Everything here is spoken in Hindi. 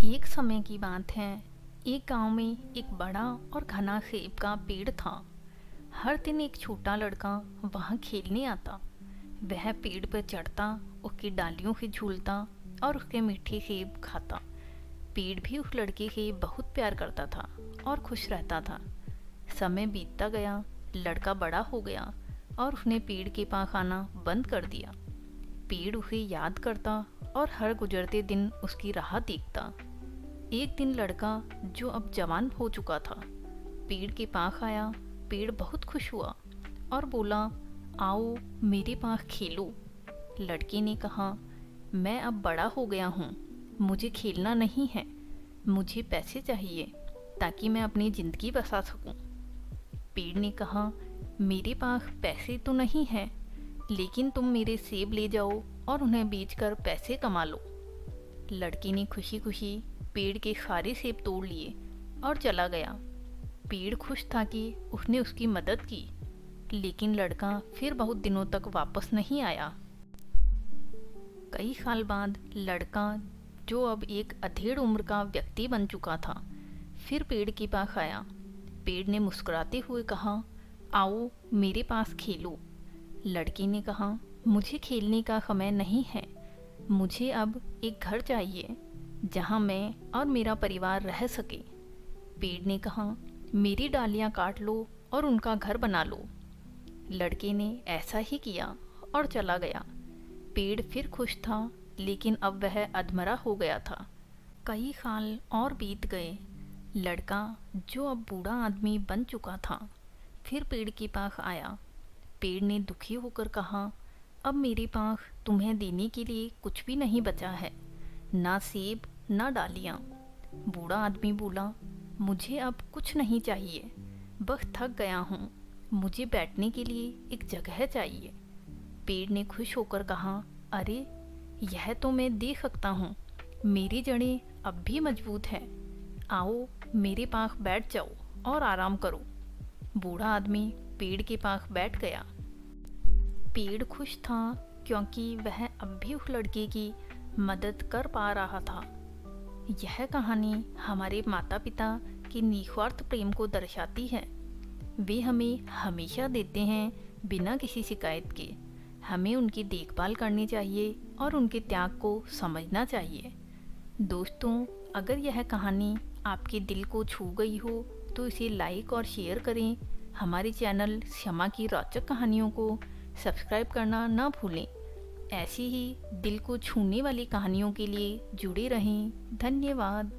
एक समय की बात है। एक गांव में एक बड़ा और घना सेब का पेड़ था। हर दिन एक छोटा लड़का वहां खेलने आता। वह पेड़ पर चढ़ता, उसकी डालियों से झूलता और उसके मीठे सेब खाता। पेड़ भी उस लड़के से बहुत प्यार करता था और खुश रहता था। समय बीतता गया, लड़का बड़ा हो गया और उसने पेड़ के पास आना बंद कर दिया। पेड़ उसे याद करता और हर गुजरते दिन उसकी राह देखता। एक दिन लड़का, जो अब जवान हो चुका था, पेड़ के पास आया। पेड़ बहुत खुश हुआ और बोला, आओ मेरे पास खेलो। लड़के ने कहा, मैं अब बड़ा हो गया हूँ, मुझे खेलना नहीं है, मुझे पैसे चाहिए ताकि मैं अपनी ज़िंदगी बसा सकूं। पेड़ ने कहा, मेरे पास पैसे तो नहीं है, लेकिन तुम मेरे सेब ले जाओ और उन्हें बेचकर पैसे कमा लो। लड़के ने खुशी खुशी पेड़ के सारे सेब तोड़ लिए और चला गया। पेड़ खुश था कि उसने उसकी मदद की, लेकिन लड़का फिर बहुत दिनों तक वापस नहीं आया। कई साल बाद लड़का, जो अब एक अधेड़ उम्र का व्यक्ति बन चुका था, फिर पेड़ के पास आया। पेड़ ने मुस्कुराते हुए कहा, आओ मेरे पास खेलो। लड़के ने कहा, मुझे खेलने का समय नहीं है, मुझे अब एक घर चाहिए जहाँ मैं और मेरा परिवार रह सके। पेड़ ने कहा, मेरी डालियाँ काट लो और उनका घर बना लो। लड़के ने ऐसा ही किया और चला गया। पेड़ फिर खुश था, लेकिन अब वह अधमरा हो गया था। कई साल और बीत गए। लड़का, जो अब बूढ़ा आदमी बन चुका था, फिर पेड़ के पास आया। पेड़ ने दुखी होकर कहा, अब मेरे पास तुम्हें देने के लिए कुछ भी नहीं बचा है, ना सेब ना डालियाँ। बूढ़ा आदमी बोला, मुझे अब कुछ नहीं चाहिए, बस थक गया हूँ, मुझे बैठने के लिए एक जगह चाहिए। पेड़ ने खुश होकर कहा, अरे यह तो मैं दे सकता हूँ, मेरी जड़ें अब भी मजबूत हैं, आओ मेरे पास बैठ जाओ और आराम करो। बूढ़ा आदमी पेड़ के पास बैठ गया। पेड़ खुश था क्योंकि वह अब भी उस लड़के की मदद कर पा रहा था। यह कहानी हमारे माता पिता के निस्वार्थ प्रेम को दर्शाती है। वे हमें हमेशा देते हैं बिना किसी शिकायत के। हमें उनकी देखभाल करनी चाहिए और उनके त्याग को समझना चाहिए। दोस्तों, अगर यह कहानी आपके दिल को छू गई हो तो इसे लाइक और शेयर करें। हमारे चैनल क्षमा की रोचक कहानियों को सब्सक्राइब करना ना भूलें। ऐसी ही दिल को छूने वाली कहानियों के लिए जुड़े रहें। धन्यवाद।